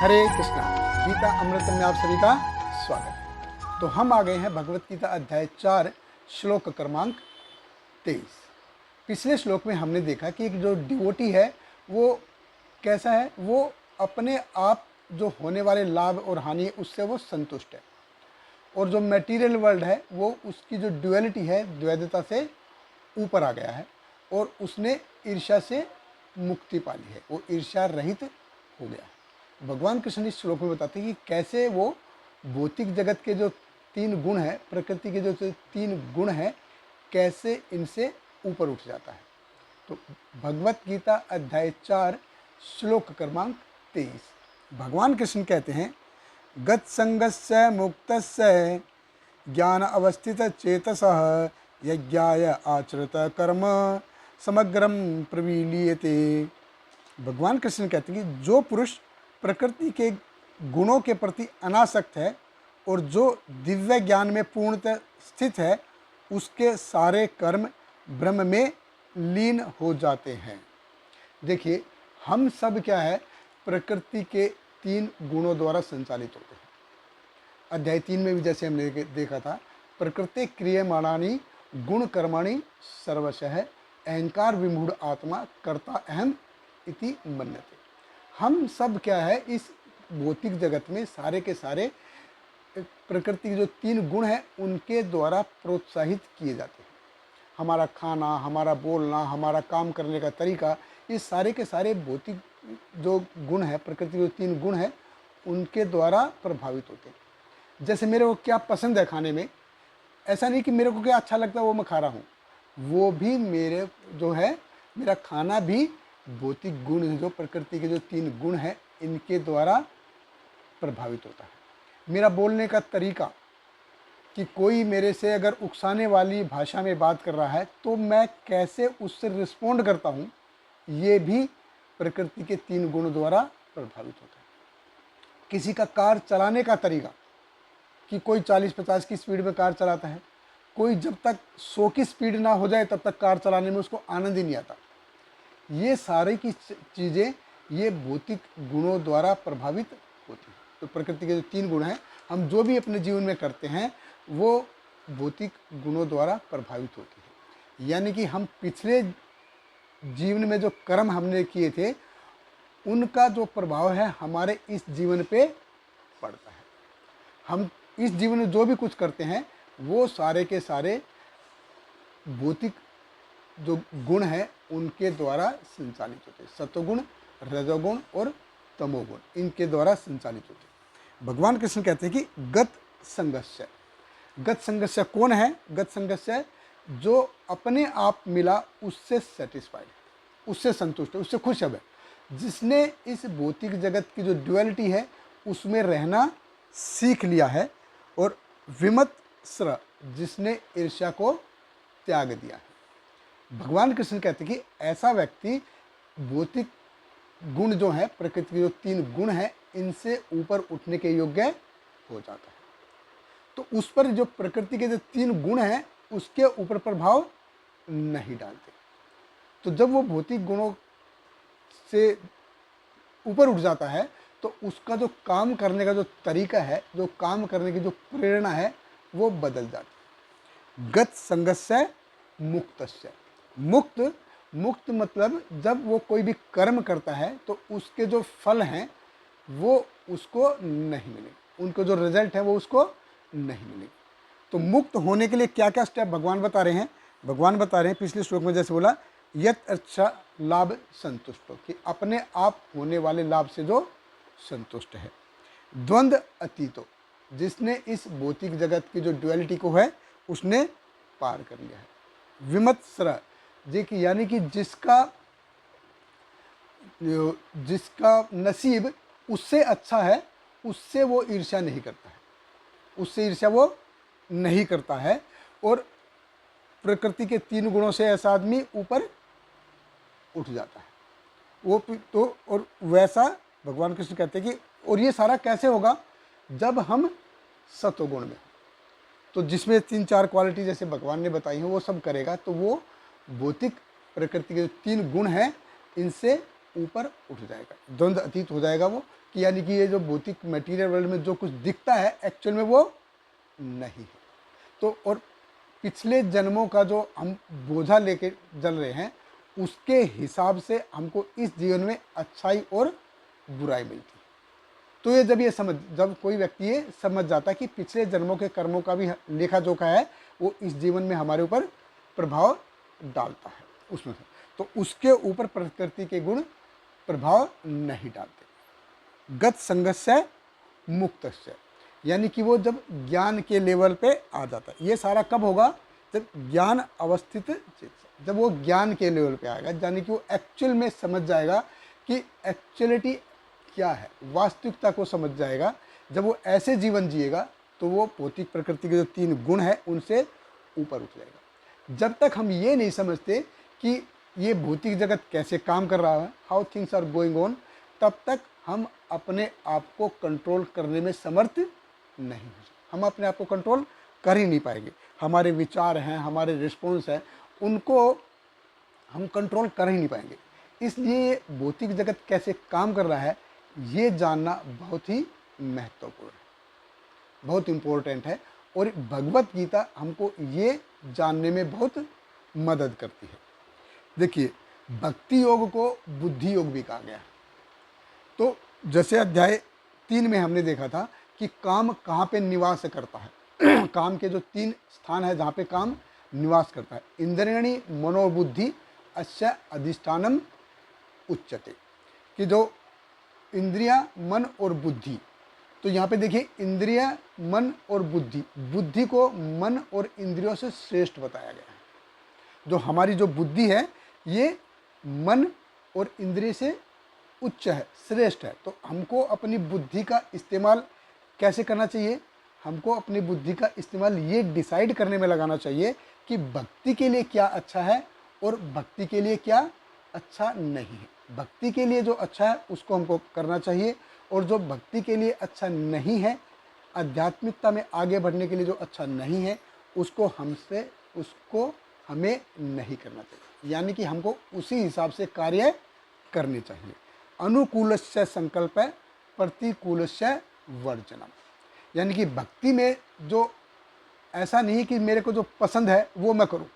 हरे कृष्णा। गीता अमृत में आप सभी का स्वागत है। तो हम आ गए हैं भगवत गीता अध्याय 4 श्लोक क्रमांक 23। पिछले श्लोक में हमने देखा कि एक जो डिवोटी है वो कैसा है, वो अपने आप जो होने वाले लाभ और हानि है उससे वो संतुष्ट है, और जो मटेरियल वर्ल्ड है वो उसकी जो ड्युअलिटी है, द्वैधता से ऊपर आ गया है और उसने ईर्ष्या से मुक्ति पा ली है, वो ईर्ष्या रहित हो गया है। भगवान कृष्ण इस श्लोक में बताते हैं कि कैसे वो भौतिक जगत के जो 3 गुण हैं, प्रकृति के जो 3 गुण हैं, कैसे इनसे ऊपर उठ जाता है। तो भगवत गीता अध्याय 4 श्लोक क्रमांक 23 भगवान कृष्ण कहते हैं, गत संगस्य मुक्तस्य ज्ञान अवस्थित चेतसः यज्ञाय आचरत कर्म समग्रम प्रविलीयते। भगवान कृष्ण कहते हैं कि जो पुरुष प्रकृति के गुणों के प्रति अनासक्त है और जो दिव्य ज्ञान में पूर्णतः स्थित है, उसके सारे कर्म ब्रह्म में लीन हो जाते हैं। देखिए, हम सब क्या है, प्रकृति के 3 गुणों द्वारा संचालित होते हैं। अध्याय 3 में भी जैसे हमने देखा था, प्रकृति क्रियमाणानि गुण कर्माणि सर्वशः अहंकार विमूढ़ आत्मा कर्ता अहम इति मन्यते। हम सब क्या है, इस भौतिक जगत में सारे के सारे प्रकृति के जो 3 गुण हैं उनके द्वारा प्रोत्साहित किए जाते हैं। हमारा खाना, हमारा बोलना, हमारा काम करने का तरीका, ये सारे के सारे भौतिक जो गुण है, प्रकृति के जो 3 गुण हैं उनके द्वारा प्रभावित होते हैं। जैसे मेरे को क्या पसंद है खाने में, ऐसा नहीं कि मेरे को क्या अच्छा लगता है वो मैं खा रहा हूँ, वो भी मेरे जो है, मेरा खाना भी भौतिक गुण जो प्रकृति के जो 3 गुण हैं इनके द्वारा प्रभावित होता है। मेरा बोलने का तरीका, कि कोई मेरे से अगर उकसाने वाली भाषा में बात कर रहा है तो मैं कैसे उससे रिस्पोंड करता हूँ, ये भी प्रकृति के 3 गुण द्वारा प्रभावित होता है। किसी का कार चलाने का तरीका, कि कोई 40-50 की स्पीड में कार चलाता है, कोई जब तक 100 की स्पीड ना हो जाए तब तक कार चलाने में उसको आनंद ही नहीं आता। ये सारी की चीज़ें ये भौतिक गुणों द्वारा प्रभावित होती हैं। तो प्रकृति के जो 3 गुण हैं, हम जो भी अपने जीवन में करते हैं वो भौतिक गुणों द्वारा प्रभावित होती है। यानी कि हम पिछले जीवन में जो कर्म हमने किए थे उनका जो प्रभाव है हमारे इस जीवन पे पड़ता है। हम इस जीवन में जो भी कुछ करते हैं वो सारे के सारे भौतिक जो गुण हैं उनके द्वारा संचालित होते हैं। सत्वगुण, रजोगुण और तमोगुण, इनके द्वारा संचालित होते हैं। भगवान कृष्ण कहते हैं कि गत संगस्य। गत संगस्य कौन है? गत संगस्य जो अपने आप मिला उससे सेटिस्फाइड, उससे संतुष्ट है, उससे खुश है, जिसने इस भौतिक जगत की जो ड्युअलिटी है उसमें रहना सीख लिया है, और विमत्सर, जिसने ईर्ष्या को त्याग दिया है। भगवान कृष्ण कहते हैं कि ऐसा व्यक्ति भौतिक गुण जो है, प्रकृति के जो 3 गुण हैं, इनसे ऊपर उठने के योग्य हो जाता है। तो उस पर जो प्रकृति के जो 3 गुण हैं उसके ऊपर प्रभाव नहीं डालते। तो जब वो भौतिक गुणों से ऊपर उठ जाता है तो उसका जो काम करने का जो तरीका है, जो काम करने की जो प्रेरणा है, वो बदल जाती है। गत संगस्य मुक्तस्य। मुक्त मतलब जब वो कोई भी कर्म करता है तो उसके जो फल हैं वो उसको नहीं मिलेंगे, उनको जो रिजल्ट है वो उसको नहीं मिलेंगे। तो मुक्त होने के लिए क्या क्या स्टेप भगवान बता रहे हैं? भगवान बता रहे हैं पिछले श्लोक में जैसे बोला, यत अच्छा लाभ संतुष्ट हो, कि अपने आप होने वाले लाभ से जो संतुष्ट है। द्वंद्व अतीतो, जिसने इस भौतिक जगत की जो ड्युअलिटी को है उसने पार कर लिया है। विमत्सर, यानी कि जिसका नसीब उससे अच्छा है उससे वो ईर्ष्या नहीं करता है, उससे ईर्ष्या वो नहीं करता है। और प्रकृति के 3 गुणों से ऐसा आदमी ऊपर उठ जाता है वो तो। और वैसा भगवान कृष्ण कहते हैं कि, और ये सारा कैसे होगा? जब हम सत्वगुण में, तो जिसमें 3-4 क्वालिटी जैसे भगवान ने बताई हैं वो सब करेगा, तो वो भौतिक प्रकृति के जो 3 गुण हैं इनसे ऊपर उठ जाएगा, द्वंद अतीत हो जाएगा वो, कि यानी कि ये जो भौतिक मटेरियल वर्ल्ड में जो कुछ दिखता है एक्चुअल में वो नहीं है। तो और पिछले जन्मों का जो हम बोझा लेके चल रहे हैं उसके हिसाब से हमको इस जीवन में अच्छाई और बुराई मिलती है। तो ये जब कोई व्यक्ति ये समझ जाता है कि पिछले जन्मों के कर्मों का भी लेखा जोखा है, वो इस जीवन में हमारे ऊपर प्रभाव डालता है उसमें से, तो उसके ऊपर प्रकृति के गुण प्रभाव नहीं डालते। गत संगस्य मुक्तस्य, यानी कि वो जब ज्ञान के लेवल पे आ जाता है। ये सारा कब होगा? जब ज्ञान अवस्थित चित्त, जब वो ज्ञान के लेवल पे आएगा, यानी कि वो एक्चुअल में समझ जाएगा कि एक्चुअलिटी क्या है, वास्तविकता को समझ जाएगा। जब वो ऐसे जीवन जिएगा तो वो भौतिक प्रकृति के जो 3 गुण है उनसे ऊपर उठ जाएगा। जब तक हम ये नहीं समझते कि ये भौतिक जगत कैसे काम कर रहा है, how things are going on, तब तक हम अपने आप को कंट्रोल करने में समर्थ नहीं हो सकते। हम अपने आप को कंट्रोल कर ही नहीं पाएंगे। हमारे विचार हैं, हमारे रिस्पॉन्स हैं, उनको हम कंट्रोल कर ही नहीं पाएंगे। इसलिए भौतिक जगत कैसे काम कर रहा है ये जानना बहुत ही महत्वपूर्ण है, बहुत इम्पोर्टेंट है। और भगवत गीता हमको ये जानने में बहुत मदद करती है। देखिए, भक्ति योग को बुद्धि योग भी कहा गया है। तो जैसे अध्याय 3 में हमने देखा था कि काम कहाँ पे निवास करता है काम के जो 3 स्थान है जहाँ पे काम निवास करता है। इंद्रियणी मनोबुद्धि अस्य अधिष्ठानम उच्यते, कि जो इंद्रिया, मन और बुद्धि, तो यहाँ पे देखिए इंद्रिया, मन और बुद्धि, बुद्धि को मन और इंद्रियों से श्रेष्ठ बताया गया है। जो हमारी जो बुद्धि है ये मन और इंद्रिय से उच्च है, श्रेष्ठ है। तो हमको अपनी बुद्धि का इस्तेमाल कैसे करना चाहिए? हमको अपनी बुद्धि का इस्तेमाल ये डिसाइड करने में लगाना चाहिए कि भक्ति के लिए क्या अच्छा है और भक्ति के लिए क्या अच्छा नहीं है। भक्ति के लिए जो अच्छा है उसको हमको करना चाहिए, और जो भक्ति के लिए अच्छा नहीं है, आध्यात्मिकता में आगे बढ़ने के लिए जो अच्छा नहीं है, उसको हमें नहीं करना चाहिए। यानी कि हमको उसी हिसाब से कार्य करने चाहिए। अनुकूलस्य संकल्प प्रतिकूलस्य वर्जनम, यानी कि भक्ति में जो ऐसा नहीं कि मेरे को जो पसंद है वो मैं करूं,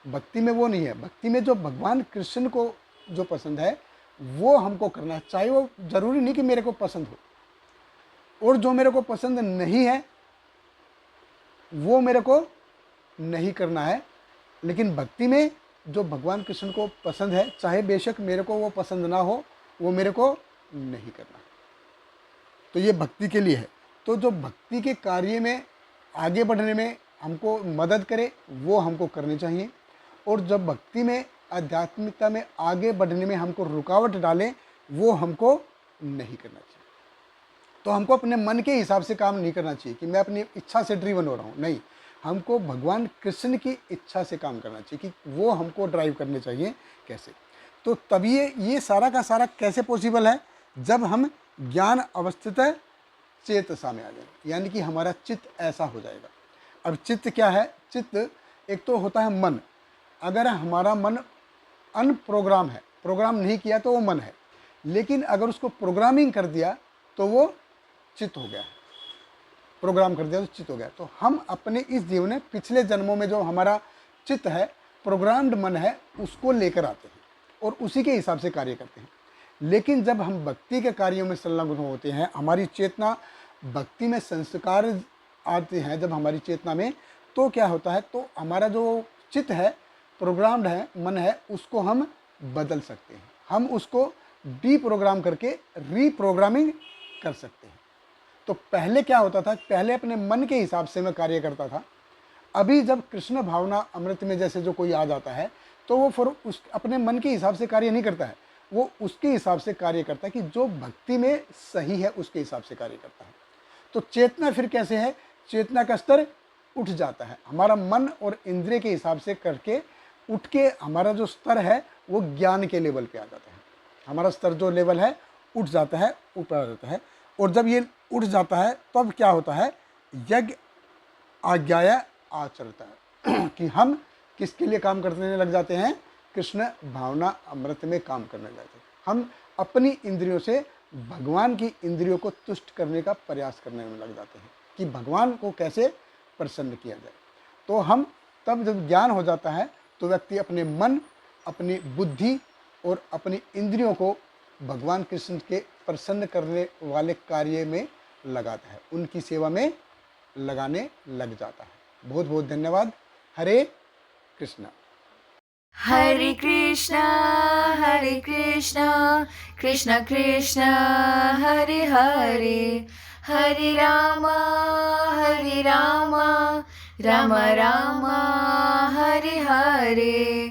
भक्ति में वो नहीं है। भक्ति में जो भगवान कृष्ण को जो पसंद है वो हमको करना है, चाहे वो जरूरी नहीं कि मेरे को पसंद हो। और जो मेरे को पसंद नहीं है वो मेरे को नहीं करना है। लेकिन भक्ति में जो भगवान कृष्ण को पसंद है, चाहे बेशक मेरे को वो पसंद ना हो, वो मेरे को नहीं करना। तो ये भक्ति के लिए है। तो जो भक्ति के कार्य में आगे बढ़ने में हमको मदद करे वो हमको करनी चाहिए, और जब भक्ति में, आध्यात्मिकता में आगे बढ़ने में हमको रुकावट डाले वो हमको नहीं करना चाहिए। तो हमको अपने मन के हिसाब से काम नहीं करना चाहिए कि मैं अपनी इच्छा से ड्रीवन हो रहा हूँ, नहीं। हमको भगवान कृष्ण की इच्छा से काम करना चाहिए कि वो हमको ड्राइव करने चाहिए। कैसे? तो तभी ये सारा का सारा कैसे पॉसिबल है? जब हम ज्ञान अवस्थित चेतसा में आ जाएंगे, यानी कि हमारा चित्त ऐसा हो जाएगा। अब चित्त क्या है? चित्त एक तो होता है मन। अगर हमारा मन अनप्रोग्राम है, प्रोग्राम नहीं किया तो वो मन है, लेकिन अगर उसको प्रोग्रामिंग कर दिया तो वो चित्त हो गया। प्रोग्राम कर दिया तो चित्त हो गया। तो हम अपने इस जीवन में पिछले जन्मों में जो हमारा चित्त है, प्रोग्राम्ड मन है, उसको लेकर आते हैं और उसी के हिसाब से कार्य करते हैं। लेकिन जब हम भक्ति के कार्यों में संलग्न होते हैं, हमारी चेतना भक्ति में, संस्कार आते हैं जब हमारी चेतना में, तो क्या होता है? तो हमारा जो चित्त है, प्रोग्राम्ड है, मन है, उसको हम बदल सकते हैं। हम उसको डीप्रोग्राम करके रीप्रोग्रामिंग कर सकते हैं। तो पहले क्या होता था? पहले अपने मन के हिसाब से मैं कार्य करता था। अभी जब कृष्ण भावना अमृत में जैसे जो कोई आ जाता है तो वो फिर उस अपने मन के हिसाब से कार्य नहीं करता है, वो उसके हिसाब से कार्य करता है कि जो भक्ति में सही है उसके हिसाब से कार्य करता है। तो चेतना फिर कैसे है? चेतना का स्तर उठ जाता है। हमारा मन और इंद्रिय के हिसाब से करके उठ के हमारा जो स्तर है वो ज्ञान के लेवल पे आ जाता है। हमारा स्तर जो लेवल है उठ जाता है, ऊपर आ जाता है। और जब ये उठ जाता है तब क्या होता है? यज्ञ आज्ञाया आचरता है कि हम किसके लिए काम करने लग जाते हैं? कृष्ण भावना अमृत में काम करने लग जाते हैं। हम अपनी इंद्रियों से भगवान की इंद्रियों को तुष्ट करने का प्रयास करने में लग जाते हैं कि भगवान को कैसे प्रसन्न किया जाए। तो हम तब जब ज्ञान हो जाता है तो व्यक्ति अपने मन, अपनी बुद्धि और अपनी इंद्रियों को भगवान कृष्ण के प्रसन्न करने वाले कार्य में लगाता है, उनकी सेवा में लगाने लग जाता है। बहुत बहुत धन्यवाद। हरे Krishna. Hare Krishna, Hare Krishna, Krishna Krishna, Hare Hare, Hare Rama, Hare Rama, Rama Rama, Hare Hare.